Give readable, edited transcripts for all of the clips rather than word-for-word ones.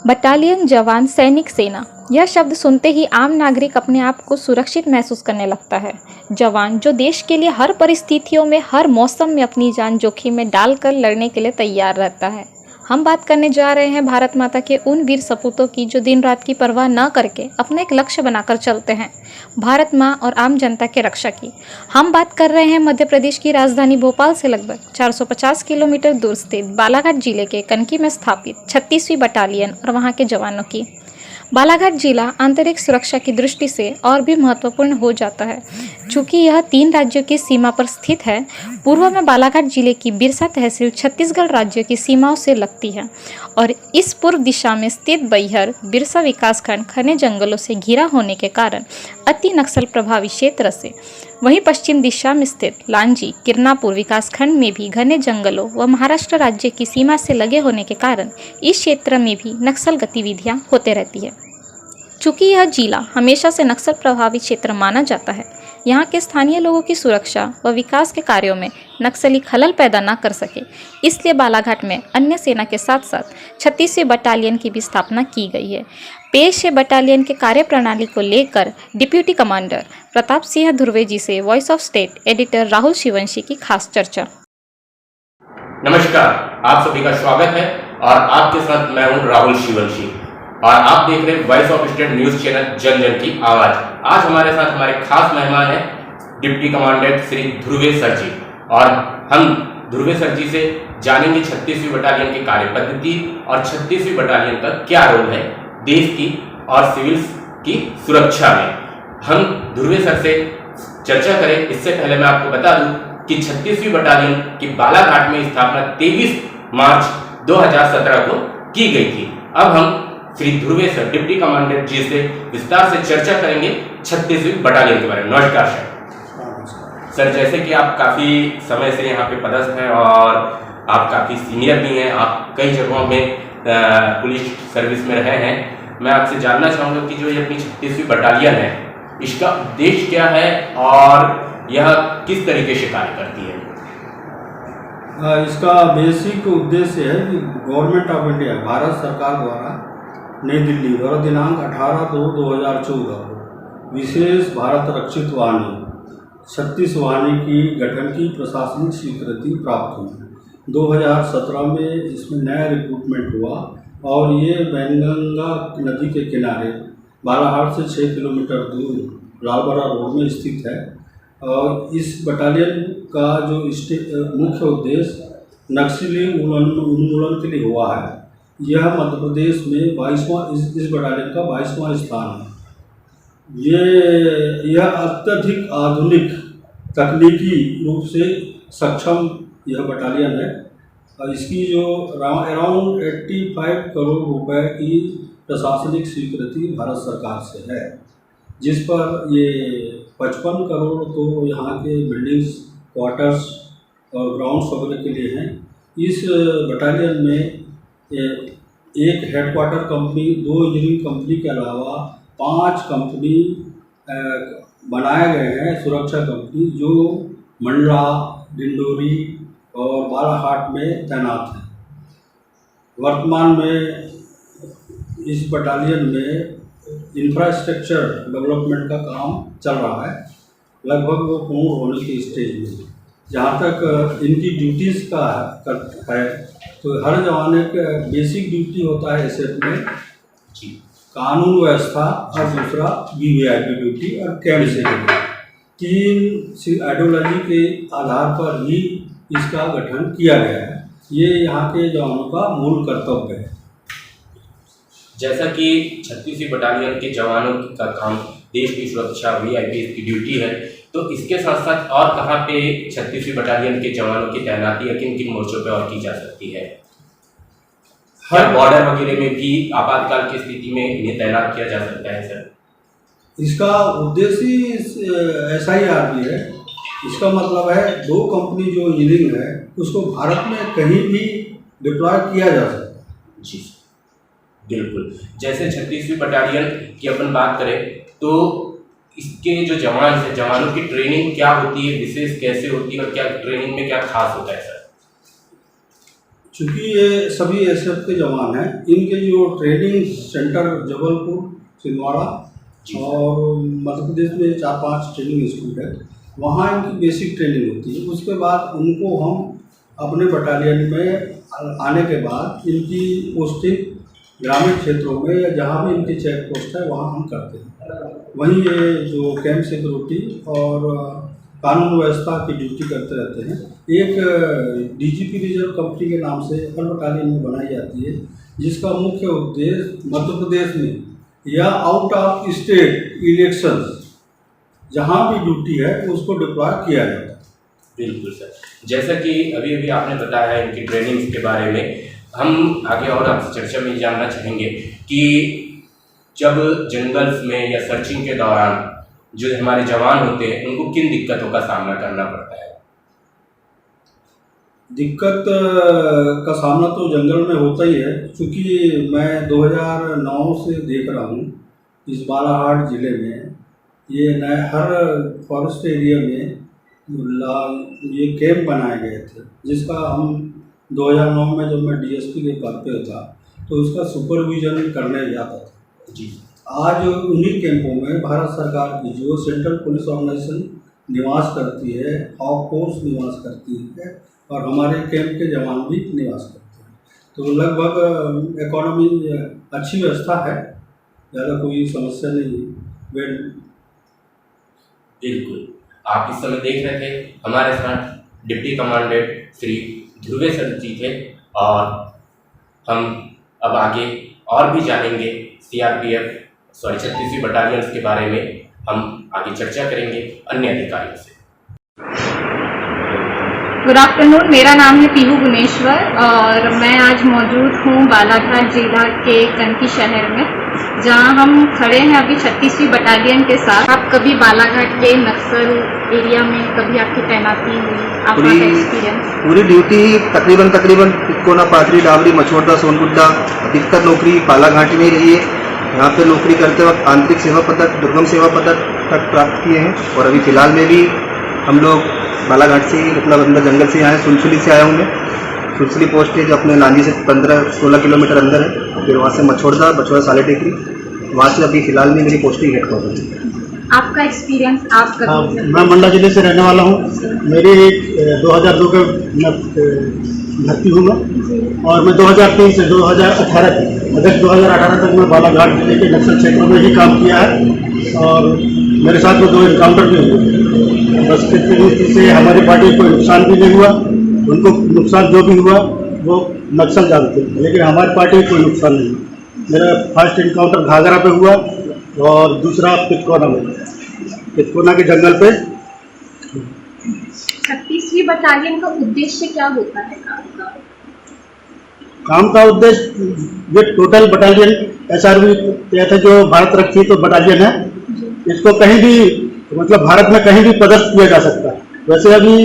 Battalion, जवान, सैनिक, सेना, यह शब्द सुनते ही आम नागरिक अपने आप को सुरक्षित महसूस करने लगता है। जवान जो देश के लिए हर परिस्थितियों में, हर मौसम में अपनी जान जोखिम में डालकर लड़ने के लिए तैयार रहता है। हम बात करने जा रहे हैं भारत माता के उन वीर सपूतों की जो दिन रात की परवाह न करके अपना एक लक्ष्य बनाकर चलते हैं, भारत माँ और आम जनता के रक्षा की। हम बात कर रहे हैं मध्य प्रदेश की राजधानी भोपाल से लगभग 450 किलोमीटर दूर स्थित बालाघाट जिले के कनकी में स्थापित 36वीं बटालियन और वहाँ के जवानों की। बालाघाट जिला आंतरिक सुरक्षा की दृष्टि से और भी महत्वपूर्ण हो जाता है। चूँकि यह 3 राज्यों की सीमा पर स्थित है, पूर्व में बालाघाट जिले की बिरसा तहसील छत्तीसगढ़ राज्यों की सीमाओं से लगती है और इस पूर्व दिशा में स्थित बैहर बिरसा विकासखंड घने जंगलों से घिरा होने के कारण अति नक्सल प्रभावित क्षेत्र से, वहीं पश्चिम दिशा में स्थित लांजी किरनापुर विकासखंड में भी घने जंगलों व महाराष्ट्र राज्य की सीमा से लगे होने के कारण इस क्षेत्र में भी नक्सल गतिविधियां होते रहती है। चूँकि यह जिला हमेशा से नक्सल प्रभावित क्षेत्र माना जाता है, यहाँ के स्थानीय लोगों की सुरक्षा व विकास के कार्यों में नक्सली खलल पैदा न कर सके, इसलिए बालाघाट में अन्य सेना के साथ साथ 36वीं बटालियन की भी स्थापना की गई है। पेश है बटालियन के कार्यप्रणाली को लेकर डिप्यूटी कमांडर प्रताप सिंह धुर्वे जी से voice of state editor Rahul Shivanshi की खास चर्चा। नमस्कार, आप सभी का स्वागत है और आपके साथ मैं हूं राहुल शिवंशी और आप देख रहे हैं voice of state news channel जन जन की आवाज। आज हमारे साथ हमारे खास मेहमान हैं deputy commandant Shri Dhruve sir ji और हम ध्रुवे सर जी से जानेंगे 36वीं बटालियन की कार्य पद्धति और 36वीं बटालियन का क्या रोल है देश की और सिविल्स की सुरक्षा में। हम ध्रुवे सर से चर्चा करें इससे पहले मैं आपको बता दूं कि 36वीं बटालियन की बालाघाट में स्थापना 23 मार्च 2017 को की गई थी। अब हम Shri Dhruve sir deputy commandant ji से विस्तार से चर्चा करेंगे 36वीं बटालियन के बारे में। नमस्कार सर। जैसे कि आप काफ़ी समय से यहाँ पे पदस्थ हैं और आप काफ़ी सीनियर भी हैं, आप कई जगहों में पुलिस सर्विस में रहे हैं। मैं आपसे जानना चाहूँगा कि जो ये अपनी 36वीं बटालियन है, इसका उद्देश्य क्या है और यह किस तरीके से कार्य करती है? इसका बेसिक उद्देश्य है कि गवर्नमेंट ऑफ इंडिया, भारत सरकार द्वारा नई दिल्ली द्वारा दिनांक 18/2/2014 को विशेष भारत रक्षित वाहिनी 36 वाहिनी की गठन की प्रशासनिक स्वीकृति प्राप्त हुई। 2017 में इसमें नया रिक्रूटमेंट हुआ और ये वैनगंगा नदी के किनारे बालाघाट से 6 किलोमीटर दूर लालबरा रोड में स्थित है। और इस बटालियन का जो मुख्य उद्देश्य नक्सली उन्मूलन के लिए हुआ है। यह मध्य प्रदेश में 22वां इस बटालियन का 22वां स्थान है। यह अत्यधिक आधुनिक तकनीकी रूप से सक्षम यह बटालियन है और इसकी जो अराउंड 85 करोड़ रुपए की प्रशासनिक स्वीकृति भारत सरकार से है, जिस पर ये 55 करोड़ तो यहाँ के बिल्डिंग्स, क्वार्टर्स और ग्राउंड्स वगैरह के लिए हैं। इस बटालियन में एक हेडक्वार्टर कंपनी, 2 इंजीनियरिंग कंपनी के अलावा 5 कंपनी बनाए गए हैं, सुरक्षा कंपनी, जो मंडला, डिंडोरी और बालाघाट में तैनात हैं। वर्तमान में इस बटालियन में इंफ्रास्ट्रक्चर डेवलपमेंट का काम चल रहा है, लगभग वो पूर्ण होने के स्टेज में। जहाँ तक इनकी ड्यूटीज़ का है तो हर जवान एक बेसिक ड्यूटी होता है एसएफ में, कानून व्यवस्था, और दूसरा वीवीआईपी ड्यूटी और कैंप सिक्योरिटी। 3 आइडियोलॉजी के आधार पर ही इसका गठन किया गया है। ये यहाँ के जवानों का मूल कर्तव्य है। जैसा कि 36वीं बटालियन के जवानों का काम देश की सुरक्षा, वीआईपी इसकी ड्यूटी है, तो इसके साथ साथ और कहाँ पे 36वीं बटालियन के जवानों की तैनाती या किन किन मोर्चों पे और की जा सकती है? हर बॉर्डर वगैरह में भी आपातकाल की स्थिति में इन्हें तैनात किया जा सकता है सर? इसका उद्देश्य SIR भी है। इसका मतलब है 2 कंपनी जो इंजीनियरिंग है उसको भारत में कहीं भी डिप्लॉय किया जा सकता है। जी बिल्कुल। जैसे 36वीं बटालियन की अपन बात करें तो इसके जो जवान हैं, जवानों की ट्रेनिंग क्या होती है, विशेष कैसे होती है और क्या ट्रेनिंग में क्या खास होता है सर? चूँकि ये सभी एसएफ के जवान हैं, इनके जो ट्रेनिंग सेंटर जबलपुर, छिंदवाड़ा और मध्य प्रदेश में 4-5 ट्रेनिंग इंस्टीट्यूट है, वहाँ इनकी बेसिक ट्रेनिंग होती है। उसके बाद उनको हम अपने बटालियन में आने के बाद इनकी पोस्टिंग ग्रामीण क्षेत्रों में या जहाँ भी इनकी चेक पोस्ट है वहाँ हम करते हैं। वहीं ये जो कैंप सिक्योरिटी और कानून व्यवस्था की ड्यूटी करते रहते हैं। एक डीजीपी रिजर्व कंपनी के नाम से हर बटालियन में बनाई जाती है, जिसका मुख्य उद्देश्य मध्य प्रदेश में या आउट ऑफ स्टेट इलेक्शंस जहाँ भी ड्यूटी है उसको डिप्लॉय किया जाता है। बिल्कुल सर, जैसा कि अभी अभी आपने बताया इनकी ट्रेनिंग के बारे में, हम आगे और आपसे चर्चा में जानना चाहेंगे कि जब जंगल्स में या सर्चिंग के दौरान जो हमारे जवान होते हैं उनको किन दिक्कतों का सामना करना पड़ता है? दिक्कत का सामना तो जंगल में होता ही है, क्योंकि मैं 2009 से देख रहा हूँ इस बालाघाट ज़िले में ये नए हर फॉरेस्ट एरिया में ये कैंप बनाए गए थे, जिसका हम 2009 में जब मैं डीएसपी के पद पे था तो उसका सुपरविजन करने जाता था जी। आज उन्हीं कैंपों में भारत सरकार की जो सेंट्रल पुलिस ऑर्गेनाइजेशन निवास करती है, ऑफ कोर्स निवास करती है और हमारे कैंप के जवान भी निवास करते हैं, तो लगभग इकोनॉमी अच्छी व्यवस्था है, ज़्यादा कोई समस्या नहीं है। बिल्कुल, आप इस समय देख रहे थे हमारे साथ deputy commandant Shri Dhruve sir ji थे और हम अब आगे और भी जानेंगे सीआरपीएफ 36वीं बटालियन के बारे में हम आगे चर्चा करेंगे अन्य अधिकारियों से। गुड आफ्टरनून, मेरा नाम है पीहू गुनेश्वर और मैं आज मौजूद हूँ बालाघाट जिला के कंकी शहर में, जहाँ हम खड़े हैं अभी 36वीं बटालियन के साथ। आप कभी बालाघाट के नक्सल एरिया में कभी आपकी तैनाती हुई, आपका एक्सपीरियंस? पूरी ड्यूटी तकरीबन तिकोना, पाथरी, डावरी, मछोड़दा, सोनगुड्डा, अधिकतर नौकरी बालाघाट में रही है। यहाँ पे नौकरी करते वक्त आंतरिक सेवा पदक, दुर्गम सेवा पदक तक प्राप्त किए हैं और अभी फिलहाल में भी हम लोग बालाघाट से मतलब अंदर जंगल से आए, सुनसुली से आया हूँ मैं। सुनसुली पोस्ट है जो अपने नांदी से 15-16 किलोमीटर अंदर है, फिर वहाँ से मछोड़ा साले टेकरी, वहाँ से अभी फिलहाल में मेरी पोस्टिंग हेडक्वार्टर है। आपका एक्सपीरियंस आप कभी? मैं मंडला जिले से रहने वाला हूँ। मेरी 2002 के भर्ती हूँ मैं और मैं 2003 से 2018 तक अगस्त 2018 तक मैं बालाघाट जिले के नक्सल क्षेत्रों में ही काम किया है और मेरे साथ में 2 एनकाउंटर भी हुए। बस से हमारी पार्टी को नुकसान भी नहीं हुआ, उनको नुकसान जो भी हुआ वो नक्सल जानते, लेकिन हमारी पार्टी को कोई नुकसान नहीं हुआ। मेरा फर्स्ट एनकाउंटर घाघरा पे हुआ और दूसरा पितकोना के जंगल पे। 36वीं बटालियन का उद्देश्य क्या होता है काम का उद्देश्य ये टोटल बटालियन एसआरबी तहत जो भारत रक्षित तो बटालियन है, इसको कहीं भी मतलब भारत में कहीं भी पदस्थ किया जा सकता है। वैसे अभी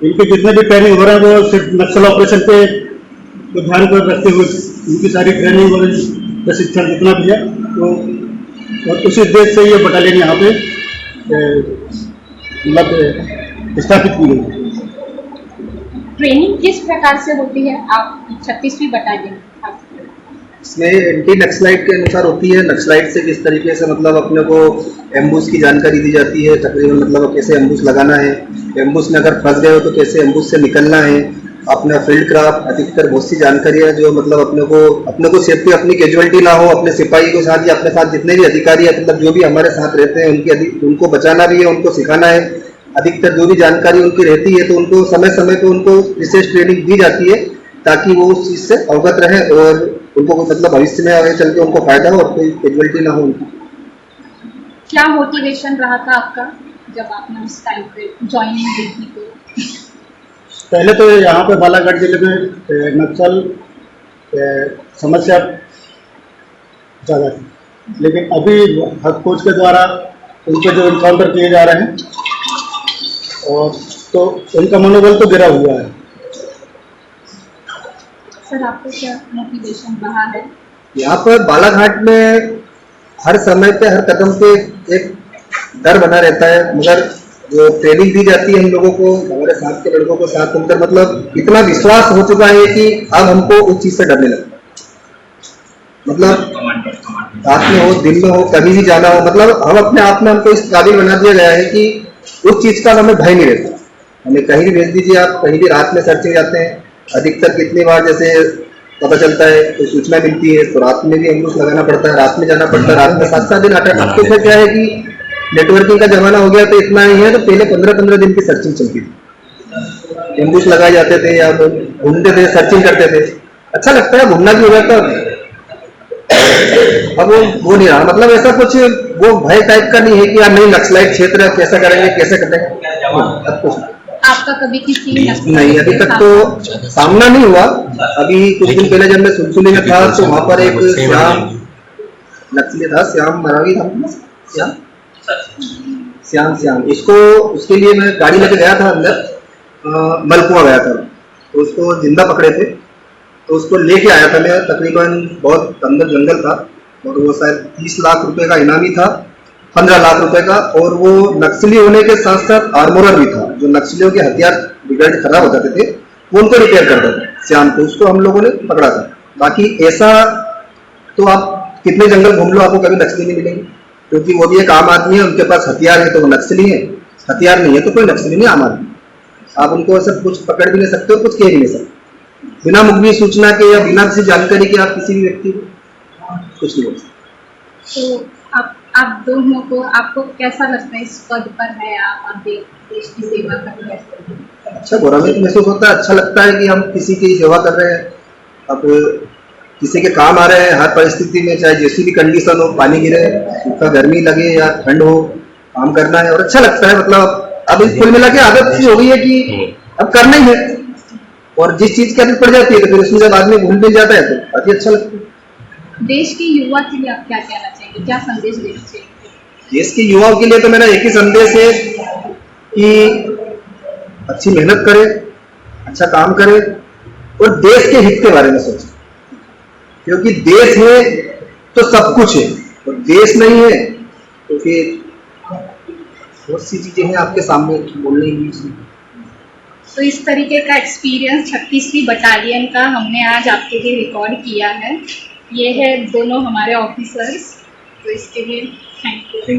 इनके जितने भी ट्रेनिंग हो रहे हैं वो सिर्फ नक्सल ऑपरेशन पे को ध्यान को रखते हुए इनकी सारी ट्रेनिंग और प्रशिक्षण जितना भी है तो और उसी उद्देश्य से ये बटालियन यहाँ पे मतलब स्थापित की गई। ट्रेनिंग किस प्रकार से होती है आप 36वीं बटालियन? इसमें एंटी नक्सलाइट के अनुसार होती है। नक्सलाइट से किस तरीके से मतलब अपने को एम्बुश की जानकारी दी जाती है, तकरीबन मतलब कैसे एम्बुश लगाना है, एम्बुश में अगर फंस गए हो तो कैसे एम्बुश से निकलना है, अपना फील्ड क्राफ्ट, अधिकतर बहुत सी जानकारियाँ जो मतलब अपने को सेफ्टी, अपनी कैजुअलिटी ना हो, अपने सिपाही के साथ या अपने साथ जितने भी अधिकारी है मतलब जो भी हमारे साथ रहते हैं उनको बचाना भी है, उनको सिखाना है। अधिकतर जो भी जानकारी उनकी रहती है तो उनको समय समय पर उनको विशेष ट्रेनिंग दी जाती है ताकि वो उस चीज़ से अवगत रहे और उनको मतलब भविष्य में आगे चल के उनको फायदा हो और कोई कैजुअलिटी ना हो उनकी। क्या मोटिवेशन रहा था आपका जब आपने उस टाइम पे ज्वाइनिंग दी थी? तो पहले तो यहाँ पे बालाघाट जिले में नक्सल समस्या ज़्यादा थी, लेकिन अभी हक कोच के द्वारा उनके जो इनकाउंटर किए जा रहे हैं और तो उनका मनोबल तो गिरा हुआ है। सर आपको क्या मोटिवेशन रहा है? यहाँ पर बालाघाट में हर समय पे हर कदम पे एक डर बना रहता है, मगर जो ट्रेनिंग दी जाती है हम लोगों को, हमारे साथ के लड़कों को साथ मिलकर, मतलब इतना विश्वास हो चुका है कि अब हमको उस चीज से डरने लगता है। मतलब रात में हो, दिन में हो, कभी भी जाना हो, मतलब हम अपने आप में हमको इस काबिल बना दिया गया है कि उस चीज का हमें भय नहीं रहता। हमें कहीं भी भेज दीजिए, आप कहीं भी रात में सर्चिंग जाते हैं, अधिकतर कितनी बार जैसे पता चलता है कोई सूचना मिलती है तो रात में भी एम्बुश लगाना पड़ता है, रात में जाना पड़ता है, रात में 7-7 दिन 8-8। अब तो फिर क्या है कि नेटवर्किंग का जमाना हो गया तो इतना ही है, तो पहले 15-15 दिन की सर्चिंग चलती थी, एम्बुश लगाए जाते थे या घूमते थे, सर्चिंग करते थे, अच्छा लगता है, घूमना भी हो जाता। अब वो नहीं रहा, मतलब ऐसा कुछ वो भय टाइप का नहीं है कि यार नहीं नक्सलाइट क्षेत्र है, कैसा करेंगे कैसे करेंगे, अब कुछ आपका कभी किसी नहीं, अभी तक तो सामना नहीं हुआ। अभी कुछ दिन पहले जब मैं सुलसुली में था तो वहां पर एक श्याम नक्सली था, श्याम मरावी था, श्याम इसको, उसके लिए मैं गाड़ी लेके गया था अंदर, मलकुआ गया था, तो उसको जिंदा पकड़े थे, तो उसको लेके आया था मैं, तकरीबन बहुत अंदर जंगल था, और वो शायद 30 लाख रुपए का इनामी था, 15 लाख रुपए का, और वो नक्सली होने के साथ साथ आर्मोरर भी था, जो नक्सलियों के हथियार बिगड़ खराब हो जाते थे वो उनको रिपेयर करता था, श्याम को, उसको हम लोगों ने पकड़ा था। बाकी ऐसा तो आप कितने जंगल घूम लो, आपको कभी नक्सली नहीं मिलेंगे, क्योंकि वो भी एक आम आदमी है, उनके पास हथियार है तो वो नक्सली है, हथियार नहीं है तो कोई नक्सली नहीं, आम आदमी। आप उनको ऐसा कुछ पकड़ भी नहीं सकते और कुछ कह भी नहीं सकते, बिना मुखबिर सूचना के या बिना किसी जानकारी के आप किसी भी व्यक्ति को कुछ नहीं बोल सकते। तो आप दोनों को, आपको कैसा लगता है इस पद पर है आप, देश की सेवा कर रहे हैं? अच्छा, गौरवान्वित महसूस होता है, अच्छा लगता है कि हम किसी की सेवा कर रहे हैं, अब किसी के काम आ रहे हैं हर परिस्थिति में, चाहे जैसी भी कंडीशन हो, पानी गिरे, सूखा, गर्मी लगे या ठंड हो, काम करना है और अच्छा लगता है। मतलब अब कुल मिला के आदत सी हो गई है कि अब करना ही है, और जिस चीज की आदत पड़ जाती है तो फिर उसमें जब आदमी घुल मिल जाता है तो काफी अच्छा लगता है। देश के युवा के लिए आप क्या कहना चाहिए, क्या संदेश देना चाहिए? देश के युवाओं के लिए तो मेरा एक ही संदेश है कि अच्छी मेहनत करें, अच्छा काम करें और देश के हित के बारे में सोचें, क्योंकि देश है तो सब कुछ है, और देश नहीं है तो फिर बहुत सी चीजें हैं आपके सामने बोलने की। तो इस तरीके का एक्सपीरियंस 36वीं बटालियन का हमने आज आपके लिए रिकॉर्ड किया है। ये है दोनों हमारे ऑफिसर्स, तो इसके लिए थैंक यू।